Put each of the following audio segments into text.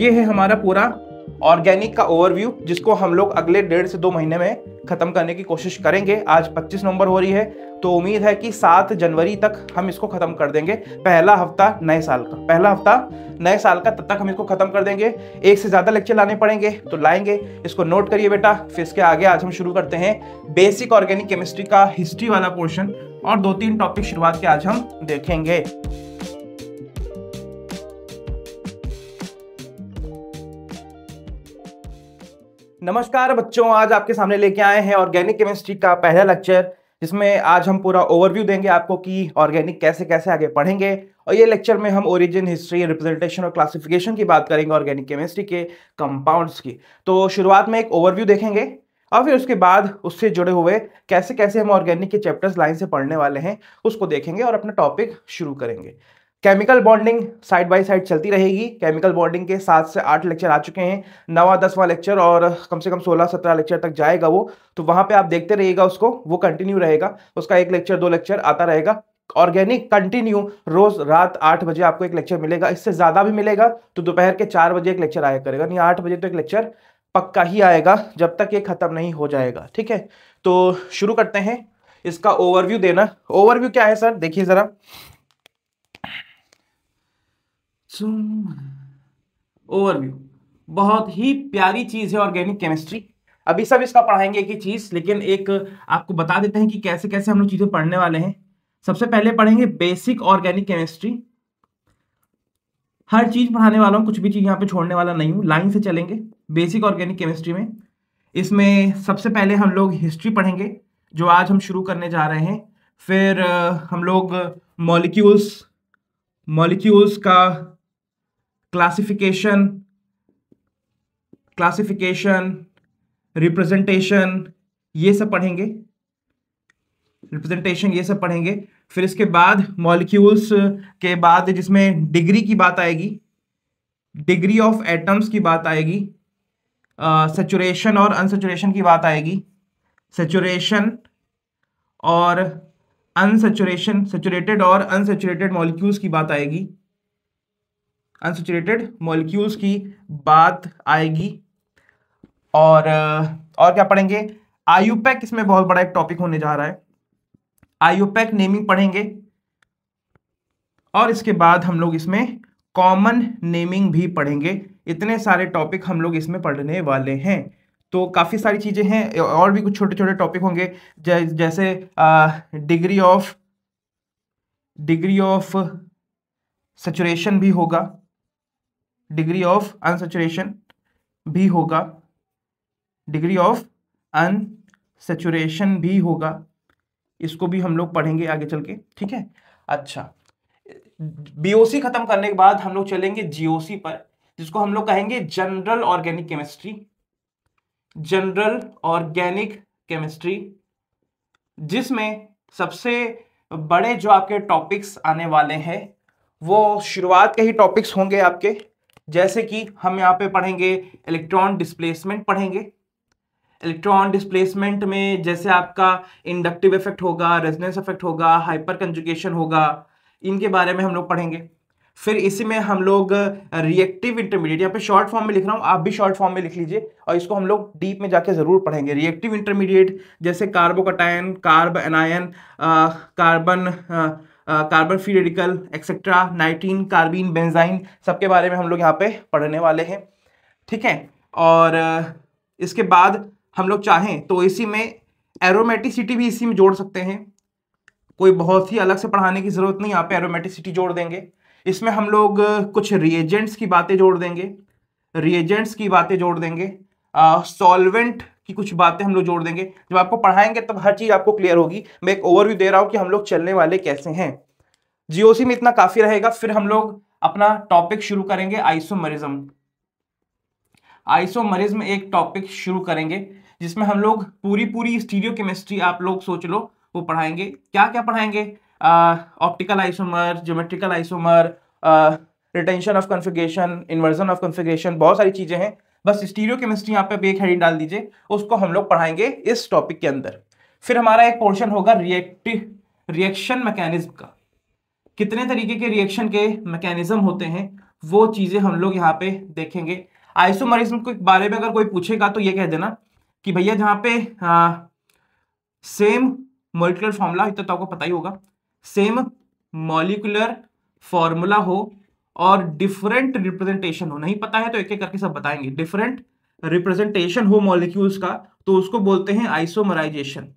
ये है हमारा पूरा ऑर्गेनिक का ओवरव्यू, जिसको हम लोग अगले 1.5 से 2 महीने में खत्म करने की कोशिश करेंगे। आज 25 नवंबर हो रही है, तो उम्मीद है कि 7 जनवरी तक हम इसको खत्म कर देंगे। पहला हफ्ता नए साल का, तब तक हम इसको खत्म कर देंगे। 1 से ज्यादा लेक्चर लाने पड़ेंगे तो लाएंगे, इसको नोट करिए बेटा। फिर इसके आगे आज हम शुरू करते हैं बेसिक ऑर्गेनिक केमिस्ट्री का हिस्ट्री वाला पोर्शन, और 2-3 टॉपिक शुरुआत के आज हम देखेंगे। नमस्कार बच्चों, आज आपके सामने लेके आए हैं ऑर्गेनिक केमिस्ट्री का पहला लेक्चर, जिसमें आज हम पूरा ओवरव्यू देंगे आपको कि ऑर्गेनिक कैसे कैसे आगे पढ़ेंगे। और ये लेक्चर में हम ओरिजिन, हिस्ट्री, रिप्रेजेंटेशन और क्लासिफिकेशन की बात करेंगे ऑर्गेनिक केमिस्ट्री के कंपाउंड्स की। तो शुरुआत में एक ओवरव्यू देखेंगे और फिर उसके बाद उससे जुड़े हुए कैसे कैसे हम ऑर्गेनिक के चैप्टर्स लाइन से पढ़ने वाले हैं उसको देखेंगे और अपना टॉपिक शुरू करेंगे। Chemical bonding side by side चलती रहेगी। केमिकल बॉन्डिंग के 7 से 8 लेक्चर आ चुके हैं, 9वां 10वां लेक्चर और कम से कम 16-17 लेक्चर तक जाएगा वो, तो वहां पे आप देखते रहिएगा उसको, वो कंटिन्यू रहेगा। उसका 1 लेक्चर 2 लेक्चर आता रहेगा। ऑर्गेनिक कंटिन्यू रोज रात 8 बजे आपको एक लेक्चर मिलेगा। इससे ज्यादा भी मिलेगा तो दोपहर के 4 बजे एक लेक्चर आया करेगा, नहीं 8 बजे तो एक लेक्चर पक्का ही आएगा जब तक ये खत्म नहीं हो जाएगा। ठीक है, तो शुरू करते हैं इसका ओवरव्यू देना। ओवरव्यू क्या है सर, देखिए जरा। ओवरव्यू बहुत ही प्यारी चीज है ऑर्गेनिक केमिस्ट्री। अभी सब इसका पढ़ाएंगे एक ही चीज, लेकिन एक आपको बता देते हैं कि कैसे कैसे हम लोग चीजें पढ़ने वाले हैं। सबसे पहले पढ़ेंगे बेसिक ऑर्गेनिक केमिस्ट्री। हर चीज पढ़ाने वाला हूं, कुछ भी चीज यहाँ पे छोड़ने वाला नहीं हूं, लाइन से चलेंगे बेसिक ऑर्गेनिक केमिस्ट्री में। इसमें सबसे पहले हम लोग हिस्ट्री पढ़ेंगे, जो आज हम शुरू करने जा रहे हैं। फिर हम लोग मॉलिक्यूल्स का क्लासिफिकेशन, रिप्रेजेंटेशन, ये सब पढ़ेंगे। फिर इसके बाद मॉलिक्यूल्स के बाद जिसमें डिग्री की बात आएगी, डिग्री ऑफ एटम्स की बात आएगी, सैचुरेशन और अनसैचुरेशन की बात आएगी, सैचुरेशन और अनसैचुरेशन, सैचुरेटेड और अनसैचुरेटेड मॉलिक्यूल्स की बात आएगी, और क्या पढ़ेंगे, आईयूपैक इसमें बहुत बड़ा एक टॉपिक होने जा रहा है। आईयूपैक नेमिंग पढ़ेंगे, और इसके बाद हम लोग इसमें कॉमन नेमिंग भी पढ़ेंगे। इतने सारे टॉपिक हम लोग इसमें पढ़ने वाले हैं, तो काफी सारी चीजें हैं। और भी कुछ छोटे छोटे टॉपिक होंगे, जैसे डिग्री ऑफ सैचुरेशन भी होगा, डिग्री ऑफ अनसैचुरेशन भी होगा, इसको भी हम लोग पढ़ेंगे आगे चल के। ठीक है, अच्छा, बीओसी खत्म करने के बाद हम लोग चलेंगे जीओसी पर, जिसको हम लोग कहेंगे जनरल ऑर्गेनिक केमिस्ट्री, जिसमें सबसे बड़े जो आपके टॉपिक्स आने वाले हैं वो शुरुआत के ही टॉपिक्स होंगे आपके। जैसे कि हम यहाँ पे पढ़ेंगे इलेक्ट्रॉन डिस्प्लेसमेंट पढ़ेंगे। इलेक्ट्रॉन डिस्प्लेसमेंट में जैसे आपका इंडक्टिव इफेक्ट होगा, रेजोनेंस इफेक्ट होगा, हाइपर कंजुगेशन होगा, इनके बारे में हम लोग पढ़ेंगे। फिर इसी में हम लोग रिएक्टिव इंटरमीडिएट, यहाँ पे शॉर्ट फॉर्म में लिख रहा हूँ, आप भी शॉर्ट फॉर्म में लिख लीजिए, और इसको हम लोग डीप में जाके जरूर पढ़ेंगे। रिएक्टिव इंटरमीडिएट जैसे carbocation, carb anion, carbon free radical etcetera, नाइट्रीन, carbene, benzene, सबके बारे में हम लोग यहाँ पे पढ़ने वाले हैं। ठीक है, और इसके बाद हम लोग चाहें तो इसी में एरोमेटिसिटी भी इसी में जोड़ सकते हैं। कोई बहुत ही अलग से पढ़ाने की जरूरत नहीं, यहाँ पे एरोमेटिसिटी जोड़ देंगे। इसमें हम लोग कुछ रिएजेंट्स की बातें जोड़ देंगे, सॉल्वेंट की कुछ बातें हम लोग जोड़ देंगे। जब आपको पढ़ाएंगे तब हर चीज आपको क्लियर होगी। मैं एक ओवरव्यू दे रहा हूं कि हम लोग चलने वाले कैसे हैं। जीओसी में इतना काफी रहेगा। फिर हम लोग अपना टॉपिक शुरू करेंगे आइसोमरिज्म एक टॉपिक शुरू करेंगे, जिसमें हम लोग पूरी स्टीरियोकेमिस्ट्री, आप लोग सोच लो, वो पढ़ाएंगे। क्या क्या पढ़ाएंगे, optical isomer, geometrical isomer, retention of configuration, inversion of configuration, बहुत सारी चीजें हैं। बस स्टीरियोकेमिस्ट्री यहाँ पे एक हेडिंग डाल दीजिए, उसको हम लोग पढ़ाएंगे इस टॉपिक के अंदर। फिर हमारा एक पोर्शन होगा रिएक्शन मैकेनिज्म का। कितने तरीके के रिएक्शन के मैकेनिज्म होते हैं वो चीजें हम लोग यहाँ पे देखेंगे। आइसोमरिज्म के बारे में अगर कोई पूछेगा तो ये कह देना कि भैया जहाँ पे सेम मॉलिक्यूलर फॉर्मूला, इतना तो आपको पता ही होगा, सेम मॉलिक्यूलर फॉर्मूला हो और डिफरेंट रिप्रेजेंटेशन हो, नहीं पता है तो एक एक करके सब बताएंगे, डिफरेंट रिप्रेजेंटेशन हो मॉलिक्यूल्स का, तो उसको बोलते हैं आइसोमराइजेशन।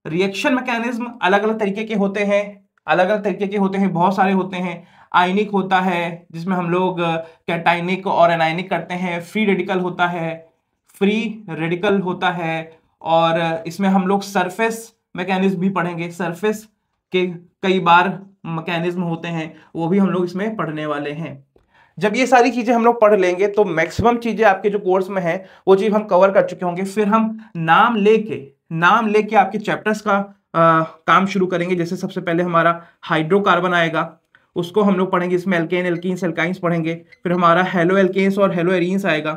रिएक्शन मैकेनिज्म अलग अलग तरीके के होते हैं, अलग अलग तरीके के होते हैं, बहुत सारे होते हैं। आयनिक होता है जिसमें हम लोग कैटाइनिक और एनायनिक करते हैं, फ्री रेडिकल होता है, फ्री रेडिकल होता है, और इसमें हम लोग सरफेस मैकेनिज्म भी पढ़ेंगे, सरफेस के कई बार मैकेनिज्म होते हैं, वो भी हम लोग इसमें पढ़ने वाले हैं। जब ये सारी चीजें हम लोग पढ़ लेंगे तो मैक्सिमम चीजें आपके जो कोर्स में है वो चीज हम कवर कर चुके होंगे। फिर हम नाम लेके आपके चैप्टर्स का काम शुरू करेंगे। जैसे सबसे पहले हमारा हाइड्रोकार्बन आएगा, उसको हम लोग पढ़ेंगे, इसमें एल्केन, एल्कीन्स, एल्काइंस पढ़ेंगे। फिर हमारा हेलो एल्केन्स और हेलो एरीन्स आएगा,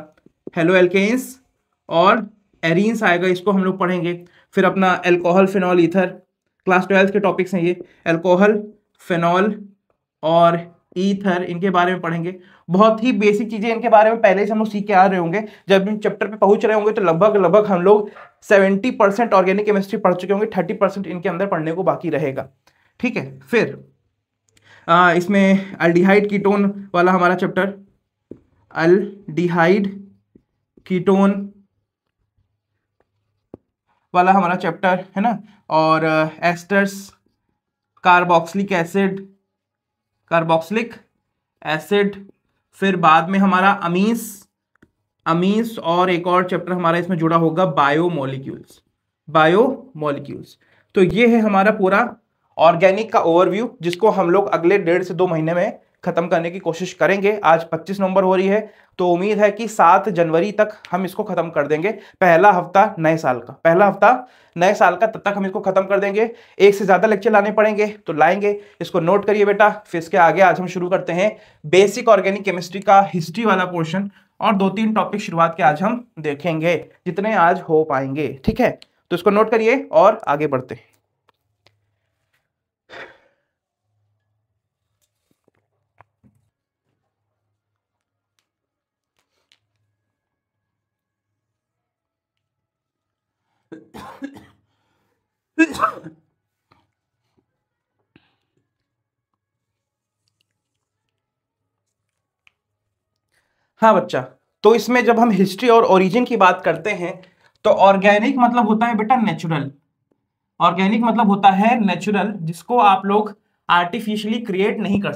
हेलो एल्केन्स और एरीन्स आएगा, इसको हम लोग पढ़ेंगे। फिर अपना एल्कोहल, फिनॉल, ईथर, क्लास 12 के टॉपिक्स हैं ये, एल्कोहल, फिनॉल और ईथर, इनके बारे में पढ़ेंगे। बहुत ही बेसिक चीजें इनके बारे में पहले से हम लोग सीख के आ रहे होंगे। जब इन चैप्टर पे पहुंच रहे होंगे तो लगभग हम लोग 70% ऑर्गेनिक केमिस्ट्री पढ़ चुके होंगे, 30% इनके अंदर पढ़ने को बाकी रहेगा। ठीक है, फिर इसमें अल्डिहाइड कीटोन वाला हमारा चैप्टर, अल्डिहाइड कीटोन वाला हमारा चैप्टर है ना, और एस्टर्स, कार्बोक्सिलिक एसिड, फिर बाद में हमारा अमीन्स और एक और चैप्टर हमारा इसमें जुड़ा होगा, बायोमोलिक्यूल्स। तो ये है हमारा पूरा ऑर्गेनिक का ओवरव्यू, जिसको हम लोग अगले 1.5 से 2 महीने में खत्म करने की कोशिश करेंगे। आज 25 नवंबर हो रही है, तो उम्मीद है कि 7 जनवरी तक हम इसको खत्म कर देंगे। पहला हफ्ता नए साल का, तब तक हम इसको खत्म कर देंगे। एक से ज्यादा लेक्चर लाने पड़ेंगे तो लाएंगे, इसको नोट करिए बेटा। फिर इसके आगे आज हम शुरू करते हैं बेसिक ऑर्गेनिक केमिस्ट्री का हिस्ट्री वाला पोर्शन, और 2-3 टॉपिक शुरुआत के आज हम देखेंगे, जितने आज हो पाएंगे। ठीक है, तो इसको नोट करिए और आगे बढ़ते हैं। हाँ बच्चा, तो इसमें जब हम हिस्ट्री और ओरिजिन की बात करते हैं तो ऑर्गेनिक मतलब होता है बेटा नेचुरल। ऑर्गेनिक मतलब होता है नेचुरल, जिसको आप लोग आर्टिफिशियली क्रिएट नहीं कर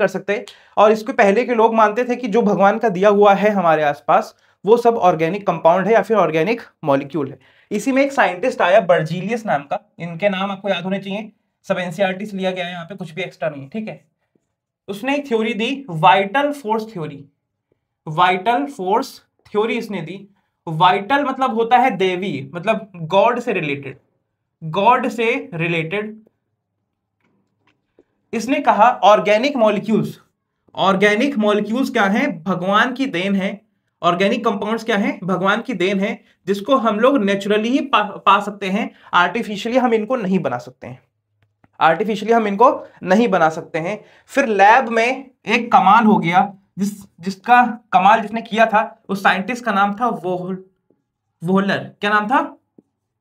सकते। और इसको पहले के लोग मानते थे कि जो भगवान का दिया हुआ है हमारे आसपास वो सब ऑर्गेनिक कंपाउंड है या फिर ऑर्गेनिक मॉलिक्यूल है। इसी में एक साइंटिस्ट आया बर्जीलियस नाम का, इनके नाम आपको याद होने चाहिए, सब एनसीईआरटी से लिया गया है, यहाँ पे कुछ भी एक्स्ट्रा नहीं है। ठीक है, उसने एक थ्योरी दी, वाइटल फोर्स थ्योरी इसने दी। वाइटल मतलब होता है देवी, मतलब गॉड से रिलेटेड। इसने कहा ऑर्गेनिक मॉलिक्यूल्स क्या है, भगवान की देन है। ऑर्गेनिक कंपाउंड्स क्या है, भगवान की देन है, जिसको हम लोग नेचुरली ही पा सकते हैं, आर्टिफिशियली हम इनको नहीं बना सकते हैं। फिर लैब में एक कमाल हो गया, जिसका कमाल जिसने किया था उस साइंटिस्ट का नाम था वोहलर। क्या नाम था?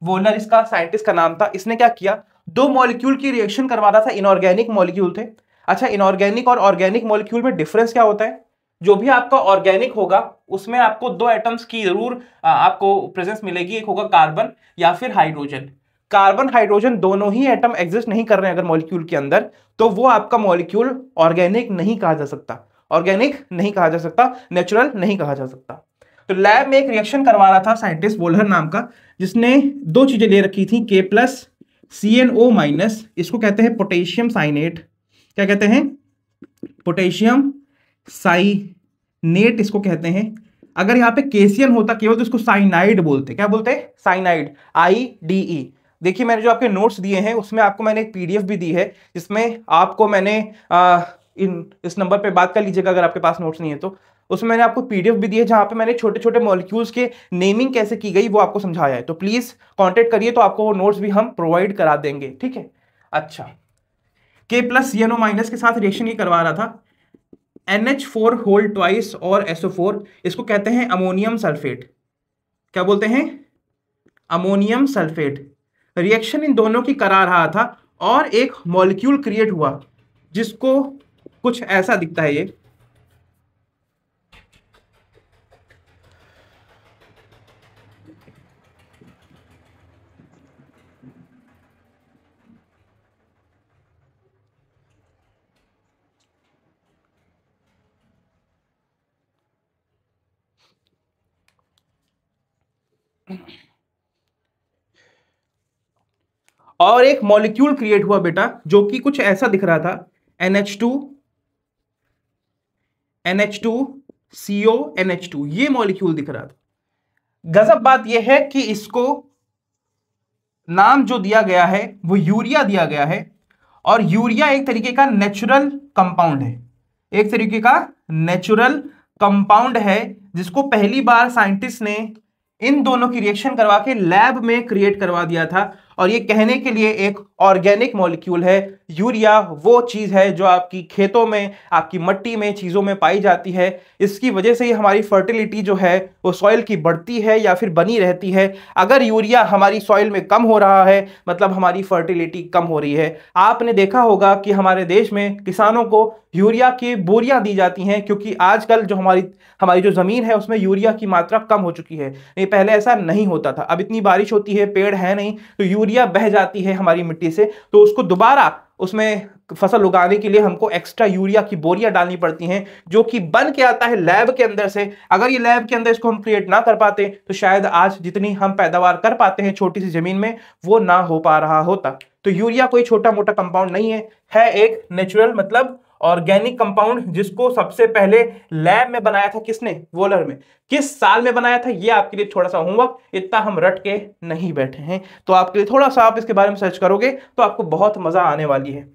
वोहलर इसका साइंटिस्ट का नाम था। इसने क्या किया, 2 मॉलिक्यूल की रिएक्शन करवा रहा था, इनऑर्गेनिक मॉलिक्यूल थे। अच्छा, इनऑर्गेनिक और ऑर्गेनिक मॉलिक्यूल में डिफरेंस क्या होता है? जो भी आपका ऑर्गेनिक होगा उसमें आपको 2 एटम्स की जरूर आपको प्रेजेंस मिलेगी, एक होगा कार्बन या फिर हाइड्रोजन। कार्बन हाइड्रोजन दोनों ही एटम एग्जिस्ट नहीं कर रहे हैं अगर मॉलिक्यूल के अंदर, तो वो आपका मॉलिक्यूल ऑर्गेनिक नहीं कहा जा सकता, नेचुरल नहीं कहा जा सकता। तो लैब में एक रिएक्शन करवा रहा था साइंटिस्ट वोहलर नाम का, जिसने 2 चीजें ले रखी थी, K+CnO-, इसको कहते हैं पोटेशियम साइनेट। क्या कहते हैं? पोटेशियम साइनेट इसको कहते हैं। अगर यहाँ पे केसियन होता केवल तो इसको साइनाइड बोलते। क्या बोलते हैं? Cyanide, IDE। देखिए मैंने जो आपके नोट्स दिए हैं उसमें आपको मैंने एक PDF भी दी है, जिसमें आपको मैंने इस नंबर पे बात कर लीजिएगा अगर आपके पास नोट्स नहीं है तो। उसमें मैंने आपको PDF भी दी है जहां पे मैंने छोटे छोटे मॉलिक्यूल्स के नेमिंग कैसे की गई वो आपको समझाया है। तो प्लीज कांटेक्ट करिए, तो आपको वो नोट्स भी हम प्रोवाइड करा देंगे। ठीक है, अच्छा, K+CnO- के साथ रिएक्शन ये करवा रहा था। NH4 होल ट्वाइस और SO4, इसको कहते हैं अमोनियम सल्फेट। क्या बोलते हैं? Ammonium sulphate. रिएक्शन इन दोनों की करा रहा था और एक मॉलिक्यूल क्रिएट हुआ जिसको कुछ ऐसा दिखता है ये। और एक मॉलिक्यूल क्रिएट हुआ बेटा जो कि कुछ ऐसा दिख रहा था, NH2 CO NH2, ये मॉलिक्यूल दिख रहा था। गजब बात यह है कि इसको नाम जो दिया गया है वो यूरिया दिया गया है, और यूरिया एक तरीके का नेचुरल कंपाउंड है, एक तरीके का नेचुरल कंपाउंड है जिसको पहली बार साइंटिस्ट ने इन दोनों की रिएक्शन करवा के लैब में क्रिएट करवा दिया था। और ये कहने के लिए एक ऑर्गेनिक मॉलिक्यूल है। यूरिया वो चीज है जो आपकी खेतों में, आपकी मट्टी में, चीजों में पाई जाती है। इसकी वजह से ही हमारी फर्टिलिटी जो है वो सॉइल की बढ़ती है या फिर बनी रहती है। अगर यूरिया हमारी सॉइल में कम हो रहा है मतलब हमारी फर्टिलिटी कम हो रही है। आपने देखा होगा कि हमारे देश में किसानों को यूरिया की बोरियां दी जाती हैं क्योंकि आजकल जो हमारी जो जमीन है उसमें यूरिया की मात्रा कम हो चुकी है। नहीं, पहले ऐसा नहीं होता था। अब इतनी बारिश होती है, पेड़ है नहीं, तो यूरिया बह जाती है हमारी मिट्टी से, तो उसको दोबारा उसमें फसल उगाने के लिए हमको एक्स्ट्रा यूरिया की बोरियां डालनी पड़ती हैं जो कि बन के आता है लैब के अंदर से। अगर ये लैब के अंदर इसको हम क्रिएट ना कर पाते तो शायद आज जितनी हम पैदावार कर पाते हैं छोटी सी जमीन में वो ना हो पा रहा होता। तो यूरिया कोई छोटा मोटा कंपाउंड नहीं है एक नेचुरल मतलब ऑर्गेनिक कंपाउंड जिसको सबसे पहले लैब में बनाया था। किसने? वॉलर में। किस साल में बनाया था ये आपके लिए थोड़ा सा होमवर्क, इतना हम रट के नहीं बैठे हैं, तो आपके लिए थोड़ा सा आप इसके बारे में सर्च करोगे तो आपको बहुत मजा आने वाली है।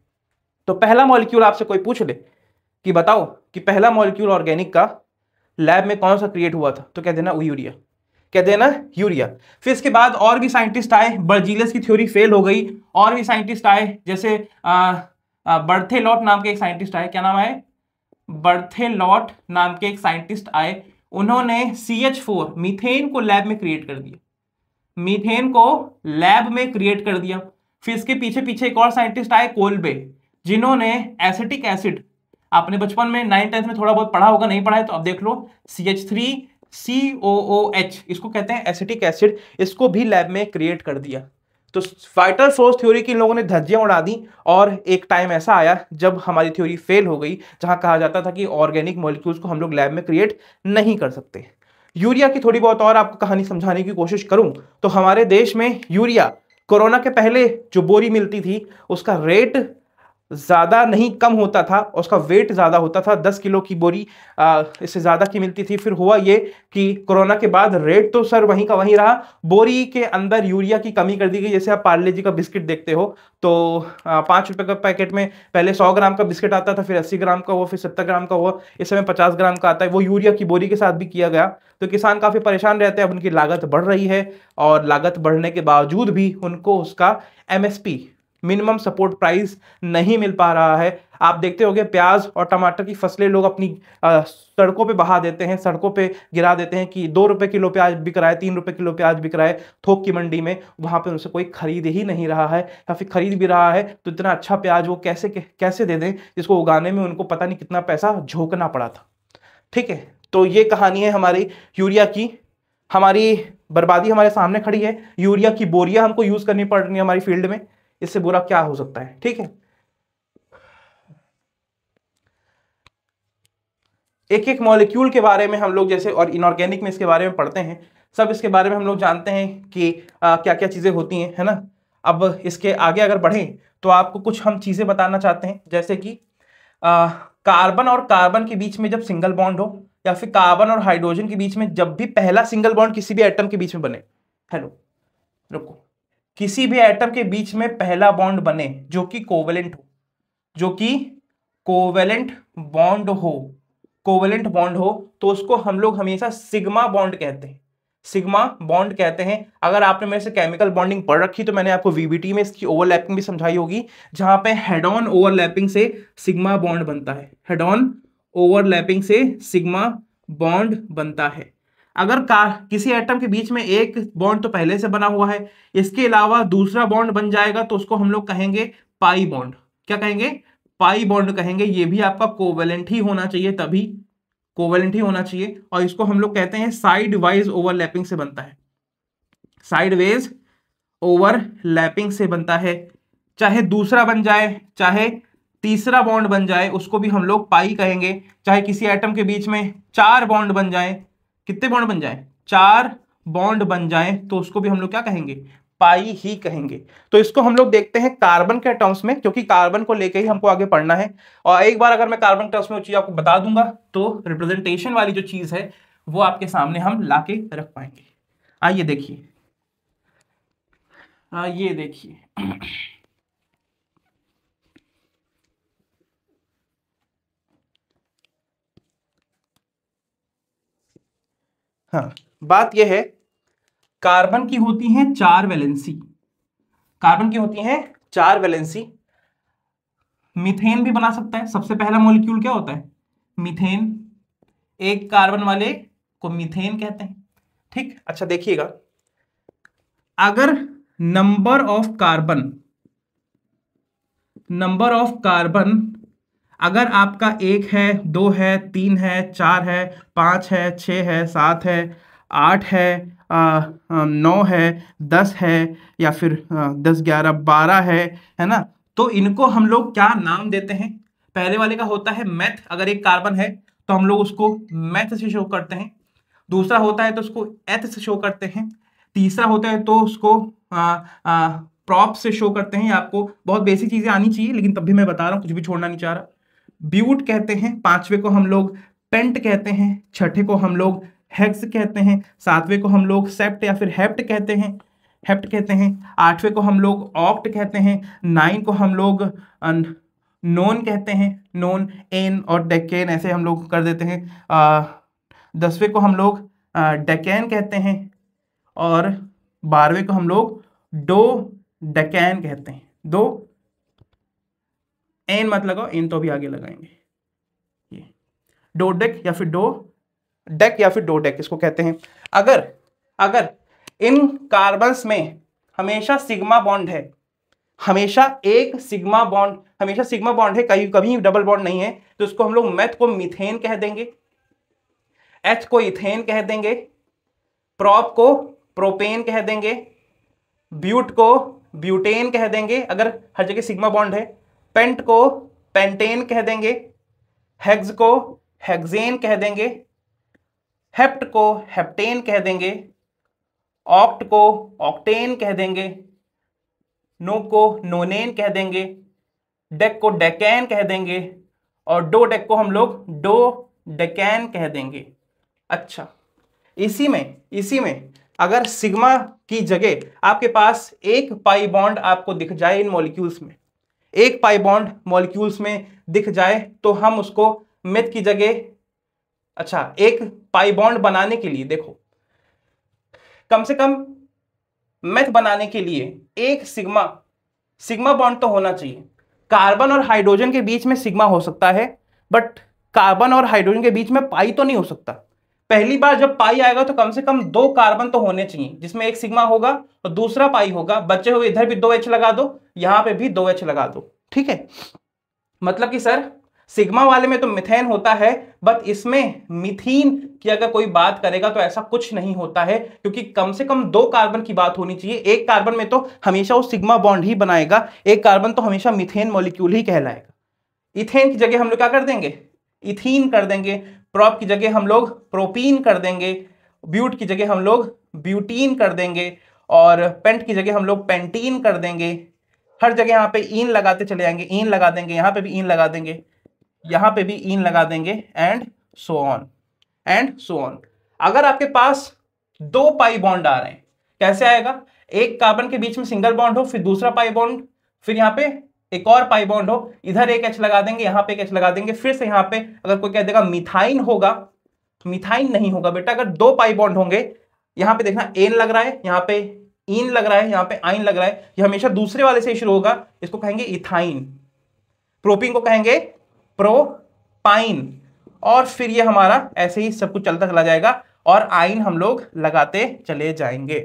तो पहला मॉलिक्यूल आपसे कोई पूछ ले कि बताओ कि पहला मॉलिक्यूल ऑर्गेनिक का लैब में कौन सा क्रिएट हुआ था, तो कह देना यूरिया, कह देना यूरिया। फिर इसके बाद और भी साइंटिस्ट आए, बर्जीलियस की थ्योरी फेल हो गई, और भी साइंटिस्ट आए जैसे बर्थेलॉट नाम के एक साइंटिस्ट आए। क्या नाम है? बर्थेलॉट नाम के एक साइंटिस्ट आए। उन्होंने CH4 मीथेन को लैब में क्रिएट कर दिया, मीथेन को लैब में क्रिएट कर दिया। फिर इसके पीछे पीछे एक और साइंटिस्ट आए, कोल्बे, जिन्होंने एसिटिक एसिड, आपने बचपन में 9th-10th में थोड़ा बहुत पढ़ा होगा, नहीं पढ़ा है तो अब देख लो, CH3COOH, इसको कहते हैं एसिटिक एसिड, इसको भी लैब में क्रिएट कर दिया। तो वाइटल सोर्स थ्योरी की इन लोगों ने धज्जियां उड़ा दी, और एक टाइम ऐसा आया जब हमारी थ्योरी फेल हो गई, जहां कहा जाता था कि ऑर्गेनिक मॉलिक्यूल्स को हम लोग लैब में क्रिएट नहीं कर सकते। यूरिया की थोड़ी बहुत और आपको कहानी समझाने की कोशिश करूं तो हमारे देश में यूरिया कोरोना के पहले जो बोरी मिलती थी उसका रेट ज्यादा नहीं कम होता था, उसका वेट ज्यादा होता था। 10 किलो की बोरी इससे ज्यादा की मिलती थी। फिर हुआ ये कि कोरोना के बाद रेट तो सर वहीं का वहीं रहा, बोरी के अंदर यूरिया की कमी कर दी गई। जैसे आप पार्ले जी का बिस्किट देखते हो तो 5 रुपए का पैकेट में पहले 100 ग्राम का बिस्किट आता था, फिर 80 ग्राम का हुआ, फिर 70 ग्राम का हुआ, इस समय 50 ग्राम का आता है। वो यूरिया की बोरी के साथ भी किया गया। तो किसान काफी परेशान रहते हैं, अब उनकी लागत बढ़ रही है, और लागत बढ़ने के बावजूद भी उनको उसका MSP मिनिमम सपोर्ट प्राइस नहीं मिल पा रहा है। आप देखते होंगे प्याज और टमाटर की फसलें लोग अपनी सड़कों पे बहा देते हैं, सड़कों पे गिरा देते हैं कि 2 रुपए किलो प्याज बिक रहा है, 3 रुपए किलो प्याज बिक रहा है थोक की मंडी में। वहां पे उनसे कोई खरीद ही नहीं रहा है, या फिर खरीद भी रहा है तो इतना अच्छा प्याज वो कैसे दे दें जिसको उगाने में उनको पता नहीं कितना पैसा झोंकना पड़ा था। ठीक है, तो ये कहानी है हमारी यूरिया की। हमारी बर्बादी हमारे सामने खड़ी है, यूरिया की बोरियां हमको यूज करनी पड़ रही है हमारी फील्ड में। इससे बुरा क्या हो सकता है? ठीक है, एक एक मॉलिक्यूल के बारे में हम लोग जैसे और इनऑर्गेनिक में इसके बारे में पढ़ते हैं, सब इसके बारे में हम लोग जानते हैं कि क्या क्या चीजें होती हैं, है ना। अब इसके आगे अगर बढ़ें तो आपको कुछ हम चीजें बताना चाहते हैं, जैसे कि कार्बन और कार्बन के बीच में जब सिंगल बॉन्ड हो, या फिर कार्बन और हाइड्रोजन के बीच में जब भी पहला सिंगल बॉन्ड किसी भी एटम के बीच में बने, हेलो रुको, किसी भी एटम के बीच में पहला बॉन्ड बने जो कि कोवेलेंट हो, जो कि कोवेलेंट बॉन्ड हो, कोवेलेंट बॉन्ड हो, तो उसको हम लोग हमेशा सिग्मा बॉन्ड कहते हैं, सिग्मा बॉन्ड कहते हैं। अगर आपने मेरे से केमिकल बॉन्डिंग पढ़ रखी तो मैंने आपको VBT में इसकी ओवरलैपिंग भी समझाई होगी, जहां पे हेड ऑन ओवरलैपिंग से सिग्मा बॉन्ड बनता है, हेड ऑन ओवरलैपिंग से सिग्मा बॉन्ड बनता है। अगर किसी एटम के बीच में एक बॉन्ड तो पहले से बना हुआ है, इसके अलावा दूसरा बॉन्ड बन जाएगा तो उसको हम लोग कहेंगे पाई बॉन्ड। क्या कहेंगे? पाई बॉन्ड कहेंगे। ये भी आपका कोवेलेंट ही होना चाहिए, तभी कोवेलेंट ही होना चाहिए। और इसको हम लोग कहते हैं साइड वाइज ओवरलैपिंग से बनता है, साइड वेज ओवरलैपिंग से बनता है। चाहे दूसरा बन जाए, चाहे तीसरा बॉन्ड बन जाए, उसको भी हम लोग पाई कहेंगे। चाहे किसी एटम के बीच में 4 बॉन्ड बन जाए, कितने बॉन्ड बन जाए? 4 बॉन्ड बन जाए, तो उसको भी हम लोग क्या कहेंगे? पाई ही कहेंगे। तो इसको हम लोग देखते हैं कार्बन के टर्म्स में, क्योंकि कार्बन को लेके ही हमको आगे पढ़ना है। और एक बार अगर मैं कार्बन टर्म्स में वो चीज आपको बता दूंगा तो रिप्रेजेंटेशन वाली जो चीज है वो आपके सामने हम लाके रख पाएंगे। आइए देखिए, ये देखिए हाँ, बात यह है, कार्बन की होती हैं 4 वैलेंसी, कार्बन की होती हैं 4 वैलेंसी। मीथेन भी बना सकता है। सबसे पहला मॉलिक्यूल क्या होता है? मीथेन। एक कार्बन वाले को मीथेन कहते हैं। ठीक, अच्छा देखिएगा, अगर नंबर ऑफ कार्बन अगर आपका 1 है, 2 है, 3 है, 4 है, 5 है, 6 है, 7 है, 8 है, 9 है, 10 है, या फिर 10, 11, 12 है ना, तो इनको हम लोग क्या नाम देते हैं? पहले वाले का होता है मेथ। अगर एक कार्बन है तो हम लोग उसको मेथ से शो करते हैं। दूसरा होता है तो उसको एथ से शो करते हैं। तीसरा होता है तो उसको प्रॉप से शो करते हैं। आपको बहुत बेसिक चीजें आनी चाहिए, लेकिन तब भी मैं बता रहा हूं, कुछ भी छोड़ना नहीं चाह रहा। ब्यूट कहते हैं। 5वें को हम लोग पेंट कहते हैं। 6ठे को हम लोग हेक्स कहते हैं। 7वें को हम लोग सेप्ट या फिर हेप्ट कहते हैं, 8वें को हम लोग ऑक्ट कहते हैं। 9 को हम लोग नोन कहते हैं, नोन, एन और डेकेन ऐसे हम लोग कर देते हैं। 10वें को हम लोग डेकेन कहते हैं, और 12वें को हम लोग डो डेकेन कहते हैं। दो एन मत लगाओ, एन तो भी आगे लगाएंगे। ये डोडेक या फिर डोडेक इसको कहते हैं। अगर इन कार्बन्स में हमेशा सिग्मा बॉन्ड है, हमेशा सिग्मा बॉन्ड है, कभी डबल बॉन्ड नहीं है, तो इसको हम लोग मेथ को मीथेन कह देंगे, एच को इथेन कह देंगे, प्रॉप को प्रोपेन कह देंगे, ब्यूट को ब्यूटेन कह देंगे अगर हर जगह सिग्मा बॉन्ड है, पेंट को पेंटेन कह देंगे, हेक्स को हेक्सेन कह देंगे, हेप्ट को हेप्टेन कह देंगे, ऑक्ट को ऑक्टेन कह देंगे, नो को नोनेन कह देंगे, डेक को डेकैन कह देंगे, और डो डेक को हम लोग डो डेकैन कह देंगे। अच्छा, इसी में अगर सिग्मा की जगह आपके पास एक पाई बॉन्ड आपको दिख जाए, इन मॉलिक्यूल्स में एक पाई बॉन्ड मॉलिक्यूल्स में दिख जाए, तो हम उसको मेथ की जगह, अच्छा, एक पाई बॉन्ड बनाने के लिए देखो, कम से कम मेथ बनाने के लिए एक सिग्मा बॉन्ड तो होना चाहिए। कार्बन और हाइड्रोजन के बीच में सिग्मा हो सकता है, बट कार्बन और हाइड्रोजन के बीच में पाई तो नहीं हो सकता। पहली बार जब पाई आएगा तो कम से कम 2 कार्बन तो होने चाहिए, जिसमें एक सिग्मा होगा और दूसरा पाई होगा। बचे हुए इधर भी 2H लगा दो, यहां पे भी 2H लगा दो। ठीक है, मतलब कि सर सिग्मा वाले में तो मिथेन होता है, बट इसमें मिथीन की अगर कोई बात करेगा तो ऐसा कुछ नहीं होता है, क्योंकि कम से कम 2 कार्बन की बात होनी चाहिए। एक कार्बन में तो हमेशा वो सिग्मा बॉन्ड ही बनाएगा, एक कार्बन तो हमेशा मिथेन मॉलिक्यूल ही कहलाएगा। इथेन की जगह हम लोग क्या कर देंगे? इथीन कर देंगे। प्रॉप की जगह हम लोग प्रोपीन कर देंगे। ब्यूट की जगह हम लोग ब्यूटीन कर देंगे, और पेंट की जगह हम लोग पेंटीन कर देंगे। हर जगह यहाँ पे ईन लगाते चले जाएंगे, ईन लगा देंगे, यहाँ पे भी ईन लगा देंगे, यहाँ पे भी ईन लगा देंगे, एंड सो ऑन। अगर आपके पास 2 पाई बॉन्ड आ रहे हैं, कैसे आएगा? एक कार्बन के बीच में सिंगल बॉन्ड हो, फिर दूसरा पाई बॉन्ड, फिर यहाँ पे एक और पाई बॉन्ड हो, इधर एक H लगा देंगे, यहाँ पे एक H लगा देंगे, फिर से यहाँ पे अगर कोई कह देगा मिथाइन होगा, मिथाइन नहीं होगा बेटा। अगर 2 पाई बॉन्ड होंगे, यहाँ पे देखना एन लग रहा है, यहाँ पे इन लग रहा है, यहाँ पे आइन लग रहा है, ये हमेशा दूसरे वाले से शुरू होगा, इसको कहेंगे इथाइन। प्रोपीन को कहेंगे प्रोपाइन, और फिर ये हमारा ऐसे ही सब कुछ चलता चला जाएगा और आयन हम लोग लगाते चले जाएंगे।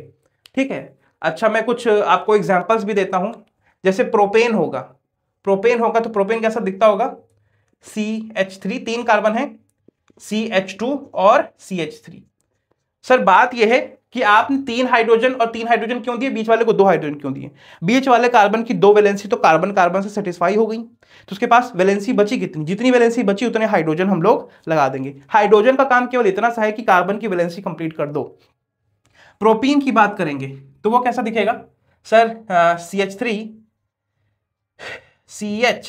ठीक है, अच्छा मैं कुछ आपको एग्जांपल्स भी देता हूं। जैसे प्रोपेन होगा, तो प्रोपेन कैसा दिखता होगा, CH3, 3 कार्बन है, CH2 और CH3। सर बात यह है कि आपने 3 हाइड्रोजन और 3 हाइड्रोजन क्यों दिए, बीच वाले को 2 हाइड्रोजन क्यों दिए? बीच वाले कार्बन की 2 वैलेंसी तो कार्बन कार्बन से सेटिस्फाई हो गई, तो उसके पास वैलेंसी बची कितनी, जितनी वैलेंसी बची उतने हाइड्रोजन हम लोग लगा देंगे। हाइड्रोजन का काम केवल इतना सा है कि कार्बन की वैलेंसी कंप्लीट कर दो। प्रोपीन की बात करेंगे तो वो कैसा दिखेगा sir, CH3 CH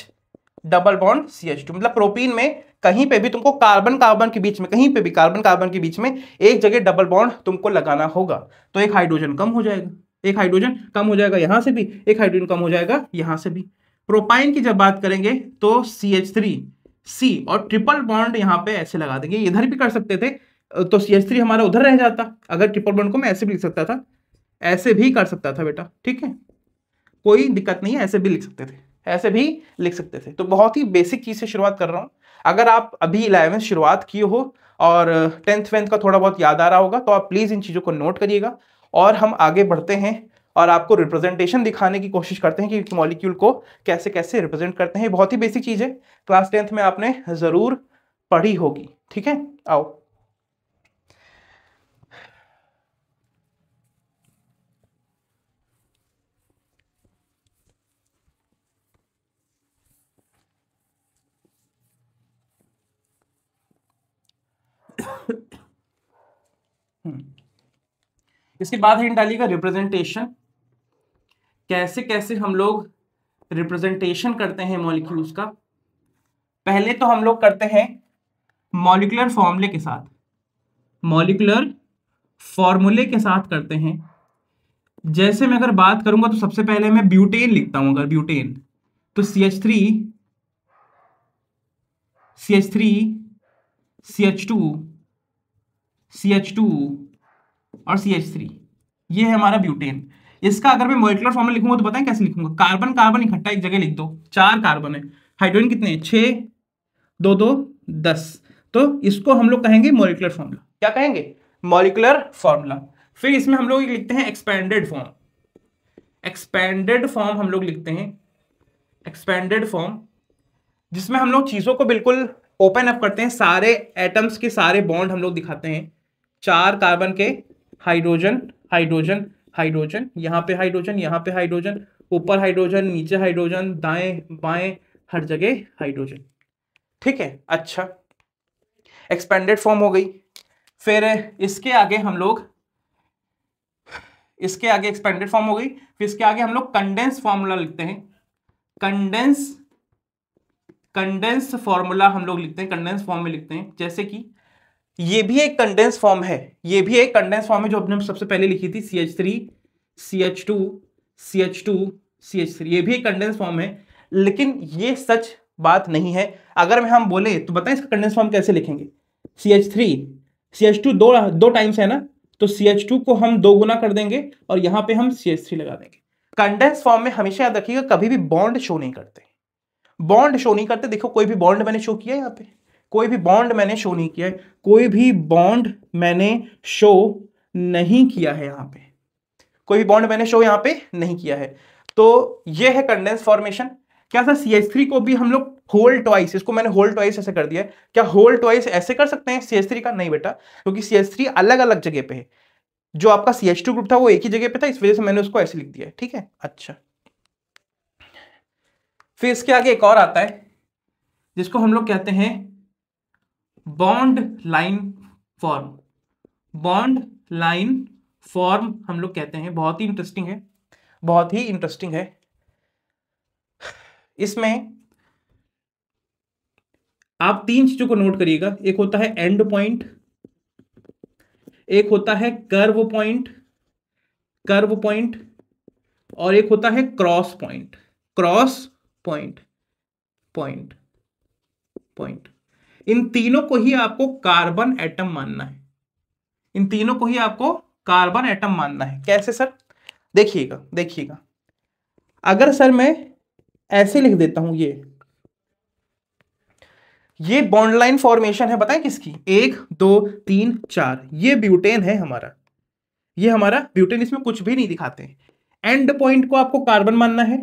double bond CH2, मतलब प्रोपीन में कहीं पे भी तुमको कार्बन कार्बन के बीच में, कहीं पे भी कार्बन कार्बन के बीच में एक जगह डबल बॉन्ड तुमको लगाना होगा, तो एक हाइड्रोजन कम हो जाएगा, एक हाइड्रोजन कम हो जाएगा यहां से भी, एक हाइड्रोजन कम हो जाएगा यहां से भी। प्रोपाइन की जब बात करेंगे तो CH3C और ट्रिपल बॉन्ड यहां पे ऐसे लगा देंगे, इधर भी कर सकते थे तो CH3 हमारा उधर रह जाता, अगर ट्रिपल बॉन्ड को मैं ऐसे भी लिख सकता था, ऐसे भी कर सकता था बेटा, ठीक है, कोई दिक्कत नहीं है, ऐसे भी लिख सकते थे, ऐसे भी लिख सकते थे। तो बहुत ही बेसिक चीज से शुरुआत कर रहा हूं। अगर आप अभी 11th शुरुआत किए हो और 10th वेंथ का थोड़ा बहुत याद आ रहा होगा तो आप प्लीज इन चीजों को नोट करिएगा और हम आगे बढ़ते हैं और आपको रिप्रेजेंटेशन दिखाने की कोशिश करते हैं कि मॉलिक्यूल को कैसे कैसे रिप्रेजेंट करते हैं। बहुत ही बेसिक चीज है, क्लास 10th में आपने जरूर पढ़ी होगी। ठीक है, आओ। इसके बाद हिंट डालिएगा रिप्रेजेंटेशन, कैसे कैसे हम लोग रिप्रेजेंटेशन करते हैं मॉलिक्यूल्स का। पहले तो हम लोग करते हैं मॉलिक्यूलर फॉर्मूले के साथ, मॉलिक्यूलर फॉर्मूले के साथ करते हैं। जैसे मैं अगर बात करूंगा तो सबसे पहले मैं ब्यूटेन लिखता हूं, अगर ब्यूटेन तो CH3 CH2 CH2 और CH3, ये है हमारा ब्यूटेन। इसका अगर मैं मॉलिक्यूलर फॉर्मूला लिखूंगा तो बताएं कैसे लिखूंगा, कार्बन कार्बन इकट्ठा एक जगह लिख दो, 4 कार्बन है, हाइड्रोजन कितने हैं 6, 2 2 10, तो इसको हम लोग कहेंगे मॉलिक्यूलर फॉर्मूला। क्या कहेंगे, मॉलिक्यूलर फॉर्मूला। फिर इसमें हम लोग लिखते हैं एक्सपेंडेड फॉर्म, एक्सपेंडेड फॉर्म हम लोग लिखते हैं, एक्सपेंडेड फॉर्म जिसमें हम लोग चीजों को बिल्कुल ओपन अप करते हैं, सारे एटम्स के सारे बॉन्ड हम लोग दिखाते हैं, 4 कार्बन के हाइड्रोजन हाइड्रोजन हाइड्रोजन, यहाँ पे हाइड्रोजन, यहाँ पे हाइड्रोजन, ऊपर हाइड्रोजन, नीचे हाइड्रोजन, दाएं बाएं हर जगह हाइड्रोजन। ठीक है, अच्छा एक्सपेंडेड फॉर्म हो गई। फिर इसके आगे हम लोग, इसके आगे एक्सपेंडेड फॉर्म हो गई, फिर इसके आगे हम लोग कंडेंस फॉर्मूला लिखते हैं, कंडेंस फॉर्मूला हम लोग लिखते हैं, कंडेंस फॉर्म में लिखते हैं। जैसे कि ये भी एक कंडेंस फॉर्म है, ये भी एक कंडेंस फॉर्म है जो अपने सबसे पहले लिखी थी, CH3 CH2 CH2 CH3, ये भी एक कंडेंस फॉर्म है, लेकिन ये सच बात नहीं है। अगर मैं हम बोले तो बताएं इसका कंडेंस फॉर्म कैसे लिखेंगे, CH3 CH2 दो टाइम्स है ना, तो CH2 को हम 2 गुना कर देंगे और यहां पे हम CH3 लगा देंगे। कंडेंस फॉर्म में हमेशा याद रखिएगा कभी भी बॉन्ड शो नहीं करते, बॉन्ड शो नहीं करते। देखो कोई भी बॉन्ड मैंने शो किया है यहाँ पे, कोई भी बॉन्ड मैंने शो नहीं किया है, कोई भी बॉन्ड मैंने शो नहीं किया है यहाँ पे, कोई भी बॉन्ड मैंने शो यहाँ पे नहीं किया है। तो ये है कंडेंस फॉर्मेशन। क्या सर CH3 को भी हम लोग होल ट्वाइस, इसको मैंने होल ट्वाइस ऐसे कर दिया है, क्या होल ट्वाइस ऐसे कर सकते हैं CH3 का? नहीं बेटा, क्योंकि CH3 अलग अलग जगह पे है, जो आपका CH2 ग्रुप था वो एक ही जगह पे था, इस वजह से मैंने उसको ऐसे लिख दिया है। ठीक है, अच्छा फिर इसके आगे एक और आता है जिसको हम लोग कहते हैं bond line form, bond line form हम लोग कहते हैं। बहुत ही इंटरेस्टिंग है, बहुत ही इंटरेस्टिंग है। इसमें आप 3 चीजों को नोट करिएगा, एक होता है एंड पॉइंट, एक होता है कर्व पॉइंट, कर्व पॉइंट, और एक होता है cross point, cross point, point point. इन तीनों को ही आपको कार्बन एटम मानना है, इन तीनों को ही आपको कार्बन एटम मानना है। कैसे सर? देखिएगा देखिएगा, अगर सर मैं ऐसे लिख देता हूं, ये बॉन्ड लाइन फॉर्मेशन है, बताएं किसकी, 1 2 3 4, ये ब्यूटेन है हमारा, ये हमारा ब्यूटेन, इसमें कुछ भी नहीं दिखाते हैं। एंड पॉइंट को आपको कार्बन मानना है,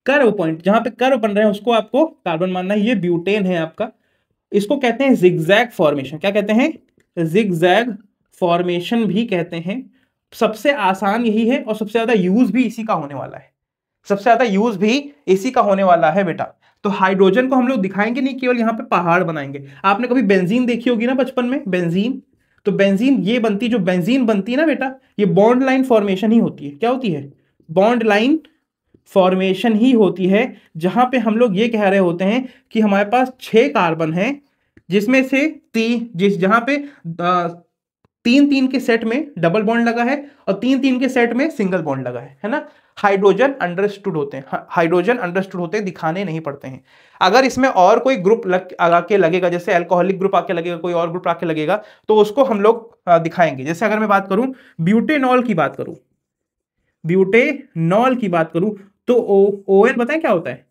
कर्व पॉइंट जहां पे कर्व बन रहे हैं उसको आपको कार्बन मानना है, ये ब्यूटेन है आपका। इसको कहते हैं जिगजैग फॉर्मेशन, क्या कहते हैं, जिगजैग फॉर्मेशन भी कहते हैं। सबसे आसान यही है और सबसे ज्यादा यूज भी इसी का होने वाला है, सबसे ज्यादा यूज भी इसी का होने वाला है बेटा। तो हाइड्रोजन को हम लोग दिखाएंगे नहीं, केवल यहां पे पहाड़ बनाएंगे। आपने कभी बेंजीन देखी होगी ना बचपन में, बेंजीन, तो बेंजीन ये बनती, जो बेंजीन बनती है ना बेटा, ये बॉन्ड लाइन फॉर्मेशन ही होती है। क्या होती है, बॉन्ड लाइन फॉर्मेशन ही होती है, जहां पे हम लोग ये कह रहे होते हैं कि हमारे पास 6 कार्बन हैं, जिसमें से जहां पे 3 3 के सेट में डबल बॉन्ड लगा है और 3 3 के सेट में सिंगल बॉन्ड लगा है ना। हाइड्रोजन अंडरस्टूड होते हैं, हाइड्रोजन अंडरस्टूड होते हैं, दिखाने नहीं पड़ते हैं। अगर इसमें और कोई ग्रुप आके लगेगा, जैसे अल्कोहलिक ग्रुप आके लगेगा, कोई और ग्रुप आके लगेगा, तो उसको हम लोग दिखाएंगे। जैसे अगर मैं बात करूं ब्यूटेनॉल की बात करूं, ब्यूटेनॉल की बात करूं, तो ON बताएं क्या होता है,